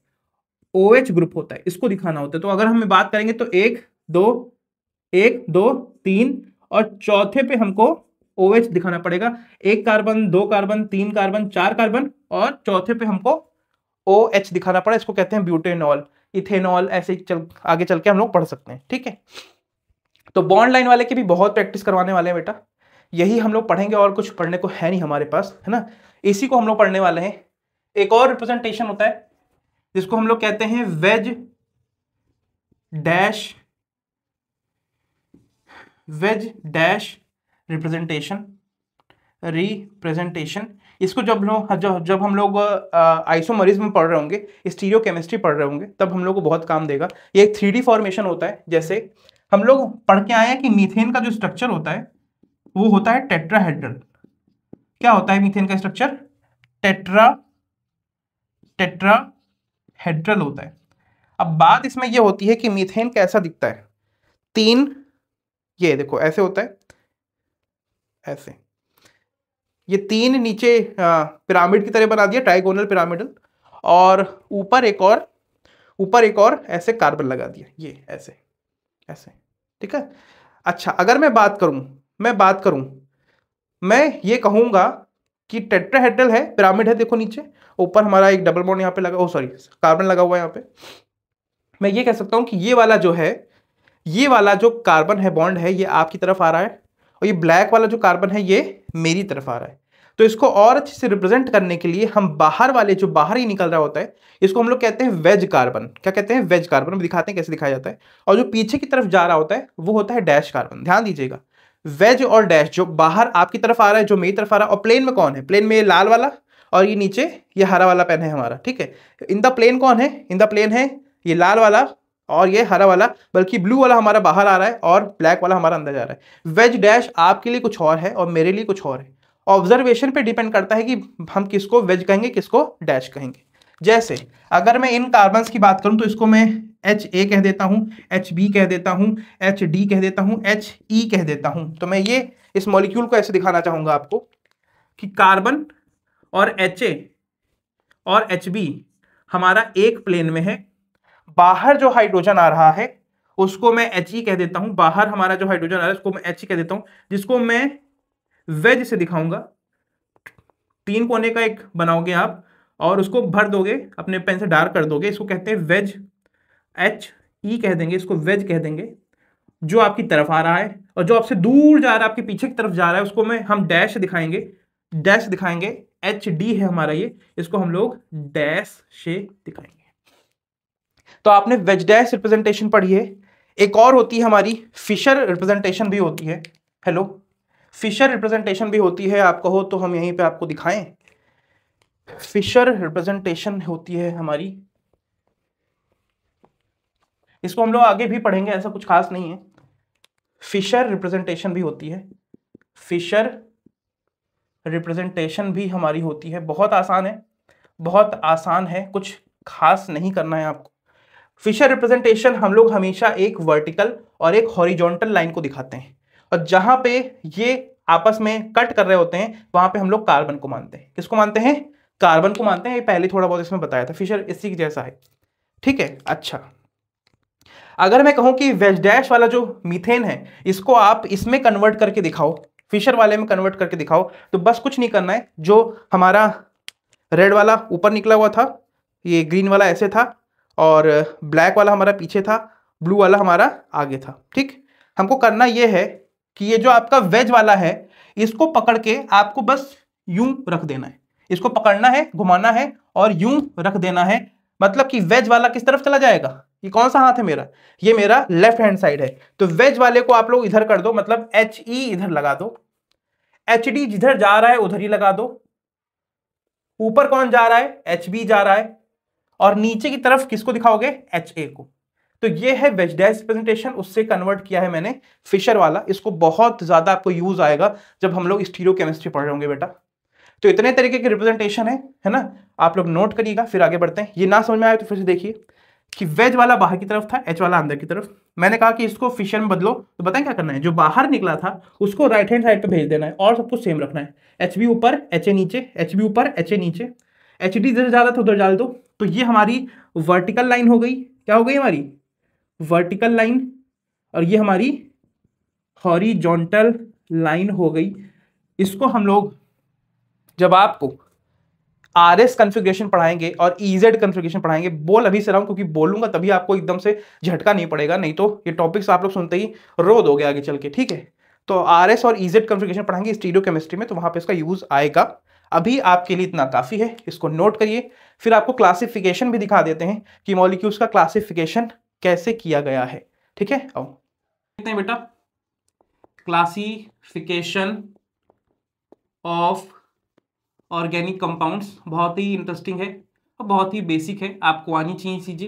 OH ग्रुप होता है, इसको दिखाना होता है। तो अगर हम बात करेंगे तो 1 2 3 और चौथे पे हमको OH दिखाना पड़ेगा, 1 कार्बन 2 कार्बन 3 कार्बन 4 कार्बन और चौथे पे हमको OH दिखाना पड़ा, इसको कहते हैं ब्यूटेनॉल, इथेनॉल, ऐसे चल आगे चल के हम लोग पढ़ सकते हैं, ठीक है। तो बॉन्ड लाइन वाले की भी बहुत प्रैक्टिस करवाने वाले हैं बेटा, यही हम लोग पढ़ेंगे, और कुछ पढ़ने को है नहीं हमारे पास, है ना, इसी को हम लोग पढ़ने वाले हैं। एक और रिप्रेजेंटेशन होता है जिसको हम लोग कहते हैं वेज डैश रिप्रेजेंटेशन। इसको जब हम लोग आइसोमरिज्म में पढ़ रहे होंगे, स्टीरियोकेमिस्ट्री पढ़ रहे होंगे, तब हम लोग को बहुत काम देगा। ये एक 3D फॉर्मेशन होता है। जैसे हम लोग पढ़ के आए हैं कि मीथेन का जो स्ट्रक्चर होता है वो होता है टेट्राहेड्रल। क्या होता है मीथेन का स्ट्रक्चर, टेट्राहेड्रल होता है। अब बात इसमें ये होती है कि मीथेन कैसा दिखता है, 3, ये देखो ऐसे होता है, ऐसे, ये 3 नीचे पिरामिड की तरह बना दिया, ट्राइगोनल पिरामिडल, और ऊपर एक और ऐसे कार्बन लगा दिया, ये ऐसे ऐसे, ठीक है। अच्छा, अगर मैं बात करूं मैं ये कहूंगा कि टेट्राहेड्रल है, पिरामिड है, देखो नीचे ऊपर हमारा एक डबल बॉन्ड यहाँ पे लगा, कार्बन लगा हुआ है यहाँ पे। मैं ये कह सकता हूं कि ये वाला जो कार्बन है, बॉन्ड है, ये आपकी तरफ आ रहा है, और ये ब्लैक वाला जो कार्बन है ये मेरी तरफ आ रहा है। तो इसको और अच्छे से रिप्रेजेंट करने के लिए हम जो बाहर ही निकल रहा होता है, इसको हम लोग कहते हैं वेज कार्बन। क्या कहते हैं, वेज कार्बन। हम दिखाते हैं कैसे दिखाया जाता है। और जो पीछे की तरफ जा रहा होता है वो होता है डैश कार्बन। ध्यान दीजिएगा, वेज और डैश, जो बाहर आपकी तरफ आ रहा है, जो मेरी तरफ आ रहा है। और प्लेन में कौन है, प्लेन में ये लाल वाला, और ये नीचे ये हरा वाला पेन है हमारा, ठीक है। इन द प्लेन कौन है, इन द प्लेन है ये लाल वाला और ये हरा वाला, बल्कि ब्लू वाला हमारा बाहर आ रहा है और ब्लैक वाला हमारा अंदर जा रहा है। वेज डैश आपके लिए कुछ और है और मेरे लिए कुछ और है। ऑब्जर्वेशन पे डिपेंड करता है कि हम किसको वेज कहेंगे, किसको डैश कहेंगे। जैसे अगर मैं इन कार्बन्स की बात करूं तो इसको मैं HA कह देता हूं, HB कह देता हूं, HD कह देता हूं, HE कह देता हूं। तो मैं ये इस मॉलिक्यूल को ऐसे दिखाना चाहूंगा आपको कि कार्बन और HA और HB हमारा एक प्लेन में है। बाहर जो हाइड्रोजन आ रहा है उसको मैं He कह देता हूं, बाहर हमारा जो हाइड्रोजन आ रहा है उसको मैं He कह देता हूं, जिसको मैं वेज से दिखाऊंगा। 3 कोने का एक बनाओगे आप और उसको भर दोगे, अपने पेन से डार्क कर दोगे, इसको कहते हैं वेज, HE कह देंगे, इसको वेज कह देंगे। जो आपकी तरफ आ रहा है और जो आपसे दूर जा रहा है, आपके पीछे की तरफ जा रहा है, उसको हम डैश दिखाएंगे, HD है हमारा ये, इसको हम लोग डैश से दिखाएंगे। तो आपने वेज डैश रिप्रेजेंटेशन पढ़ी है। एक और होती है हमारी फिशर रिप्रेजेंटेशन भी होती है। हेलो, फिशर रिप्रेजेंटेशन भी होती है। आप कहो तो हम यहीं पे आपको दिखाएं। फिशर रिप्रेजेंटेशन होती है हमारी, इसको हम लोग आगे भी पढ़ेंगे, ऐसा कुछ खास नहीं है। फिशर रिप्रेजेंटेशन भी होती है, फिशर रिप्रेजेंटेशन भी हमारी होती है। बहुत आसान है, कुछ खास नहीं करना है आपको। फिशर रिप्रेजेंटेशन हम लोग हमेशा एक वर्टिकल और एक हॉरिजॉन्टल लाइन को दिखाते हैं, और जहां पे ये आपस में कट कर रहे होते हैं वहां पे हम लोग कार्बन को मानते हैं। किसको मानते हैं, कार्बन को मानते हैं। ये पहले थोड़ा बहुत इसमें बताया था, फिशर इसी जैसा है, ठीक है। अच्छा, अगर मैं कहूं कि वेज डैश वाला जो मीथेन है इसको आप इसमें कन्वर्ट करके दिखाओ, फिशर वाले में कन्वर्ट करके दिखाओ, तो बस कुछ नहीं करना है, जो हमारा रेड वाला ऊपर निकला हुआ था, ये ग्रीन वाला ऐसे था, और ब्लैक वाला हमारा पीछे था, ब्लू वाला हमारा आगे था। ठीक, हमको करना ये है कि ये जो आपका वेज वाला है इसको पकड़ के आपको बस यूं रख देना है, इसको पकड़ना है, घुमाना है और यूं रख देना है। मतलब कि वेज वाला किस तरफ चला जाएगा, ये कौन सा हाथ है मेरा, ये मेरा लेफ्ट हैंड साइड है, तो वेज वाले को आप लोग इधर कर दो, मतलब एच ई इधर लगा दो, एच डी जिधर जा रहा है उधर ही लगा दो, ऊपर कौन जा रहा है, एच बी जा रहा है, और नीचे की तरफ किसको दिखाओगे, एच ए को। तो ये है वेज डैश प्रेजेंटेशन, उससे कन्वर्ट किया है मैंने फिशर वाला। इसको बहुत ज्यादा आपको यूज आएगा जब हम लोग स्टीरियोकेमिस्ट्री पढ़ रहे होंगे बेटा। तो इतने तरीके के रिप्रेजेंटेशन है ना, आप लोग नोट करिएगा, फिर आगे बढ़ते हैं। ये ना समझ में आए तो फिर से देखिए कि वेज वाला बाहर की तरफ था, एच वाला अंदर की तरफ। मैंने कहा कि इसको फिशर में बदलो, तो बताएं क्या करना है, जो बाहर निकला था उसको राइट हैंड साइड पे भेज देना है और सब कुछ सेम रखना है, एच बी ऊपर एच ए नीचे, एच बी ऊपर एच ए नीचे, एच डी जिधर जा रहा था उधर डाल दो। तो ये हमारी वर्टिकल लाइन हो गई, क्या हो गई हमारी वर्टिकल लाइन, और ये हमारी हॉरिजॉन्टल लाइन हो गई। इसको हम लोग जब आपको आरएस कॉन्फ़िगरेशन पढ़ाएंगे और ईजेड कॉन्फ़िगरेशन पढ़ाएंगे, बोल अभी से रहा हूं क्योंकि बोलूंगा तभी आपको एकदम से झटका नहीं पड़ेगा, नहीं तो ये टॉपिक्स आप लोग सुनते ही रो दोगे आगे चल के। ठीक है, तो आरएस और ईजेड कॉन्फ़िगरेशन पढ़ाएंगे स्टीरियोकेमिस्ट्री में, तो वहां पे इसका यूज आएगा। अभी आपके लिए इतना काफी है, इसको नोट करिए। फिर आपको क्लासिफिकेशन भी दिखा देते हैं कि मॉलिक्यूल्स का क्लासिफिकेशन कैसे किया गया है। ठीक है, आओ देखते हैं बेटा, क्लासिफिकेशन ऑफ ऑर्गेनिक कंपाउंड्स। बहुत ही इंटरेस्टिंग है और बहुत ही बेसिक है, आपको आनी चाहिए चीजें,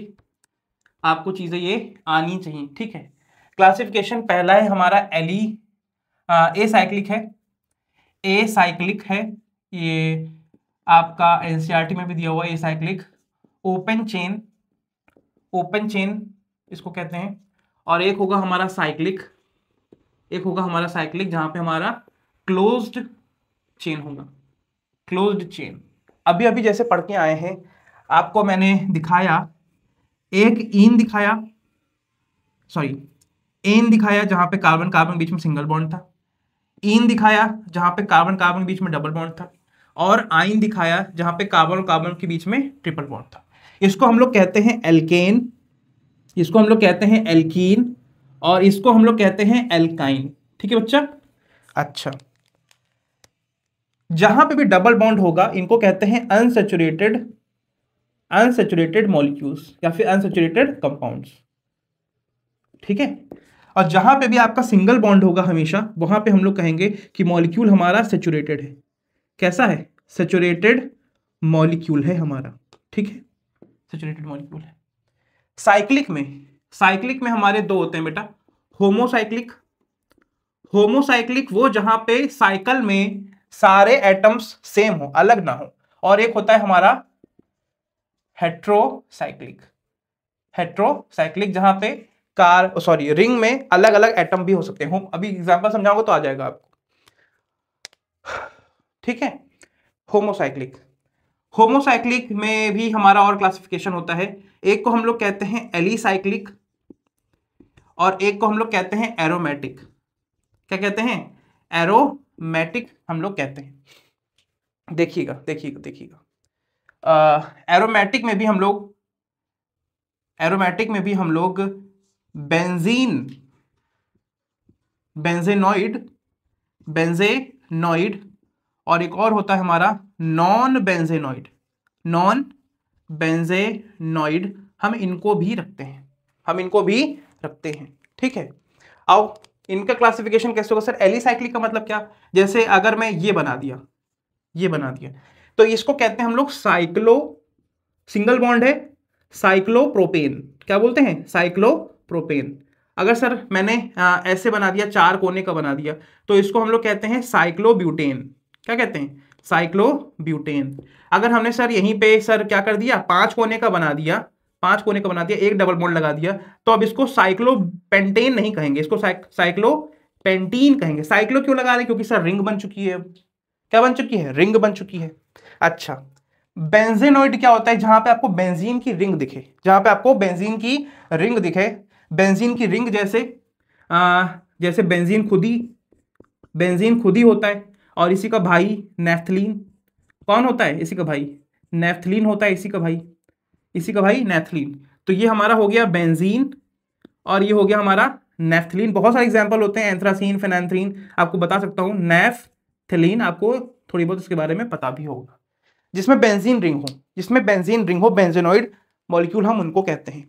आपको चीजें ये आनी चाहिए। ठीक है, क्लासिफिकेशन पहला है हमारा ए साइक्लिक है, ए साइक्लिक है, ये आपका एनसीईआरटी में भी दिया हुआ है, a cyclic. Open chain, open chain इसको कहते हैं, और एक होगा हमारा साइक्लिक, एक होगा हमारा साइक्लिक जहां पे हमारा क्लोज्ड चेन होगा, क्लोज्ड चेन। अभी अभी जैसे पढ़ के आए हैं, आपको मैंने दिखाया एक इन दिखाया, सॉरी एन दिखाया जहां पे कार्बन कार्बन बीच में सिंगल बॉन्ड था, इन दिखाया जहां पे कार्बन कार्बन बीच में डबल बॉन्ड था, और आइन दिखाया जहां पे कार्बन और कार्बन के बीच में ट्रिपल बॉन्ड था। इसको हम लोग कहते हैं एल्केन, इसको हम लोग कहते हैं एल्कीन, और इसको हम लोग कहते हैं एल्काइन। ठीक है बच्चा, अच्छा जहां पे भी डबल बॉन्ड होगा इनको कहते हैं अनसैचुरेटेड, अनसैचुरेटेड मॉलिक्यूल्स या फिर अनसैचुरेटेड कंपाउंड्स। ठीक है, और जहां पे भी आपका सिंगल बॉन्ड होगा हमेशा वहां पे हम लोग कहेंगे कि मॉलिक्यूल हमारा सैचुरेटेड है। कैसा है, सैचुरेटेड मॉलिक्यूल है हमारा। ठीक है, सैचुरेटेड मॉलिक्यूल है। साइक्लिक में, साइक्लिक में हमारे दो होते हैं बेटा, होमोसाइक्लिक, होमोसाइक्लिक वो जहां पे साइकिल में सारे एटम्स सेम हो, अलग ना हो, और एक होता है हमारा हेट्रोसाइक्लिक, हेट्रोसाइक्लिक जहां पे रिंग में अलग अलग एटम भी हो सकते हैं। अभी एग्जांपल समझाऊंगा तो आ जाएगा आपको। ठीक है, होमोसाइक्लिक, होमोसाइक्लिक में भी हमारा और क्लासिफिकेशन होता है। एक को हम लोग कहते हैं एलिसाइक्लिक और एक को हम लोग कहते हैं एरोमेटिक। क्या कहते हैं, एरोमेटिक हम लोग कहते हैं। देखिएगा देखिएगा देखिएगा, एरोमेटिक में भी हम लोग, एरोमेटिक में भी हम लोग बेंजीन, बेंजेनॉइड, बेंजेनॉइड, और एक और होता है हमारा नॉन बेंजेनॉइड, नॉन बेंजेनॉइड, हम इनको भी रखते हैं, हम इनको भी रखते हैं। ठीक है, आओ इनका क्लासिफिकेशन कैसे होगा सर। एलिसाइक्लिक का मतलब क्या, जैसे अगर मैं ये बना दिया, ये बना दिया, तो इसको कहते हैं हम लोग साइक्लो, सिंगल बॉन्ड है, साइक्लोप्रोपेन। क्या बोलते हैं, साइक्लोप्रोपेन। अगर सर मैंने ऐसे बना दिया, चार कोने का बना दिया, तो इसको हम लोग कहते हैं साइक्लोब्यूटेन। क्या कहते हैं, साइक्लोब्यूटेन। अगर हमने सर यहीं पे सर क्या कर दिया, पांच कोने का बना दिया, पांच कोने का बना दिया, एक डबल बॉन्ड लगा दिया, तो अब इसको साइक्लोपेंटेन नहीं कहेंगे, इसको साइक्लोपेंटीन कहेंगे। साइक्लो क्यों लगा रहे हैं, क्योंकि सर रिंग बन चुकी है। क्या बन चुकी है, रिंग बन चुकी है। अच्छा, बेंजेनॉइड क्या होता है, जहां पे आपको बेंजीन की रिंग दिखे, जहां पे आपको बेंजीन की रिंग दिखे, बेंजीन की रिंग जैसे जैसे बेंजीन खुद ही होता है, और इसी का भाई नेफ्थलीन। कौन होता है? इसी का भाई नेफ्थलीन होता है, इसी का भाई नेफ्थलीन। तो ये हमारा हो गया बेंजीन और ये हो गया हमारा नेफ्थलीन। बहुत सारे एग्जांपल होते हैं, एंथ्रासीन, फेनेंथ्रीन, आपको बता सकता हूं। नेफ्थलीन आपको थोड़ी बहुत इसके बारे में पता भी होगा। जिसमें बेंजीन रिंग हो, बेंजेनॉइड मॉलिक्यूल हम उनको कहते हैं।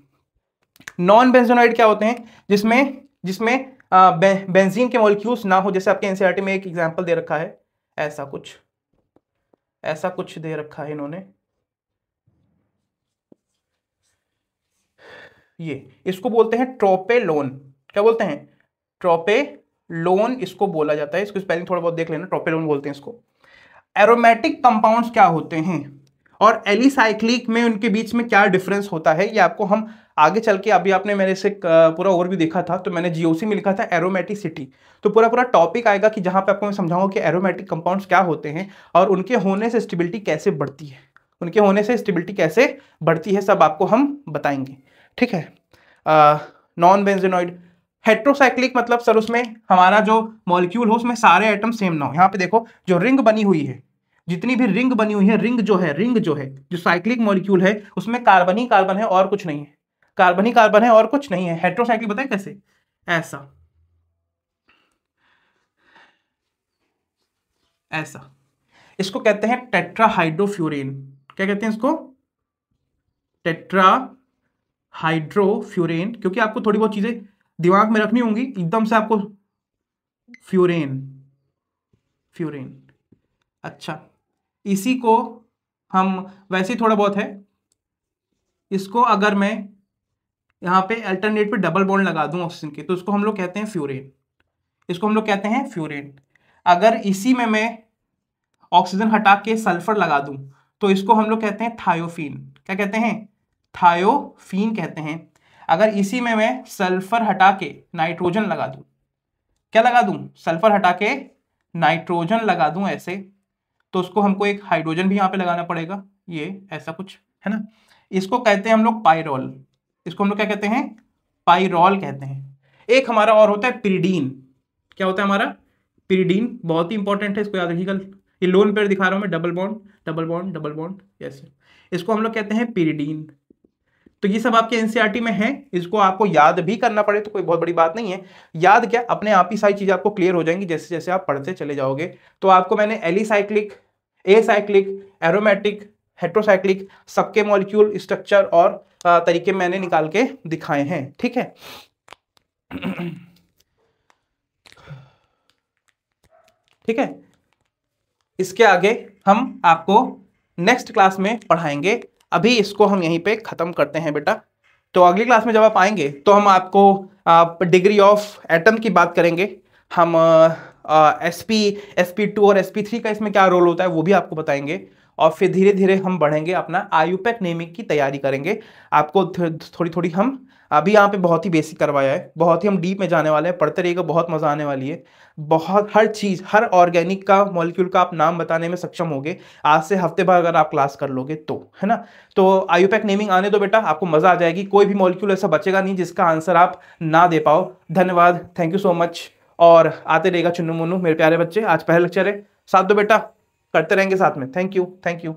नॉन बेंजेनॉइड क्या होते हैं? जिसमें बेंजीन के मॉलिक्यूल्स ना हो। जैसे आपके एनसीईआरटी में एक एग्जांपल दे रखा है, ऐसा कुछ दे रखा है इन्होंने, ये इसको बोलते हैं ट्रोपेलोन। क्या बोलते हैं? ट्रोपेलोन इसको बोला जाता है। इसको स्पेलिंग थोड़ा बहुत देख लेना, ट्रोपेलोन बोलते हैं इसको। एरोमेटिक कंपाउंड्स क्या होते हैं और एलिसाइक्लिक में उनके बीच में क्या डिफरेंस होता है, ये आपको हम आगे चल के, अभी आपने मेरे से पूरा ओवरव्यू देखा था, तो मैंने जीओसी में लिखा था एरोमेटिसिटी। तो पूरा टॉपिक आएगा कि जहां पे आपको मैं समझाऊंगा कि एरोमेटिक कंपाउंड्स क्या होते हैं और उनके होने से स्टेबिलिटी कैसे बढ़ती है, सब आपको हम बताएंगे। ठीक है। Non benzenoid. हेट्रोसाइक्लिक मतलब सर उसमें हमारा जो मॉलिक्यूल हो उसमें सारे आइटम सेम ना हो। यहाँ पे देखो जो रिंग बनी हुई है, जितनी भी रिंग बनी हुई है, रिंग जो है जो साइक्लिक मॉलिक्यूल है उसमें कार्बन ही कार्बन है और कुछ नहीं है। कार्बन ही कार्बन है और कुछ नहीं है। हेट्रोसाइक्लिक बताए कैसे? ऐसा इसको कहते हैं टेट्राहाइड्रोफ्यूरेन। क्या कहते हैं इसको? टेट्राहाइड्रोफ्यूरेन। क्योंकि आपको थोड़ी बहुत चीजें दिमाग में रखनी होंगी, एकदम से आपको फ्यूरेन। अच्छा, इसी को हम वैसे ही थोड़ा बहुत है, इसको अगर मैं यहाँ पे अल्टरनेट पे डबल बॉन्ड लगा दूं ऑक्सीजन के, तो इसको हम लोग कहते हैं फ्यूरेन। अगर इसी में मैं ऑक्सीजन हटा के सल्फर लगा दूं तो इसको हम लोग कहते हैं थायोफीन। क्या कहते हैं? थायोफीन कहते हैं। अगर इसी में मैं सल्फर हटा के नाइट्रोजन लगा दूं, क्या लगा दूं? सल्फर हटा के नाइट्रोजन लगा दूं ऐसे, तो उसको हमको एक हाइड्रोजन भी यहाँ पे लगाना पड़ेगा, ये ऐसा कुछ है ना। इसको कहते हैं हम लोग पाइरोल। इसको हम लोग क्या कहते हैं? पाइरोल कहते हैं। एक हमारा और होता है पिरिडीन। क्या होता है हमारा? पिरिडीन बहुत ही इंपॉर्टेंट है, इसको याद रखिएगा। ये लोन पेयर दिखा रहा हूं मैं, डबल बॉन्ड, ऐसे। इसको हम लोग कहते हैं पिरिडीन। तो ये सब आपके एनसीईआरटी में है, इसको आपको याद भी करना पड़े तो कोई बहुत बड़ी बात नहीं है। याद क्या, अपने आप ही सारी चीजें आपको क्लियर हो जाएंगी जैसे जैसे आप पढ़ते चले जाओगे। तो आपको मैंने एलिसाइक्लिक, एसाइक्लिक, एरोमेटिक, हेट्रोसाइक्लिक सबके मॉलिक्यूल स्ट्रक्चर और तरीके मैंने निकाल के दिखाए हैं। ठीक है। ठीक है, इसके आगे हम आपको नेक्स्ट क्लास में पढ़ाएंगे। अभी इसको हम यहीं पे खत्म करते हैं बेटा। तो अगली क्लास में जब आप आएंगे तो हम आपको डिग्री ऑफ एटम की बात करेंगे। हम sp2 और sp3 का इसमें क्या रोल होता है वो भी आपको बताएंगे। और फिर धीरे धीरे हम बढ़ेंगे, अपना आयुपैक नेमिंग की तैयारी करेंगे। आपको थोड़ी थोड़ी हम अभी यहाँ पे बहुत ही बेसिक करवाया है, बहुत ही हम डीप में जाने वाले हैं। पढ़ते रहिएगा, बहुत मजा आने वाली है। बहुत हर चीज, हर ऑर्गेनिक का मॉलिक्यूल का आप नाम बताने में सक्षम होगे आज से हफ्ते भर अगर आप क्लास कर लोगे तो, है ना। तो आयुपैक नेमिंग आने दो बेटा, आपको मजा आ जाएगी। कोई भी मॉलिक्यूल ऐसा बचेगा नहीं जिसका आंसर आप ना दे पाओ। धन्यवाद, थैंक यू सो मच। और आते रहेगा चुन्नू मुन्नू मेरे प्यारे बच्चे। आज पहला लेक्चर है, साथ दो बेटा, करते रहेंगे साथ में। Thank you.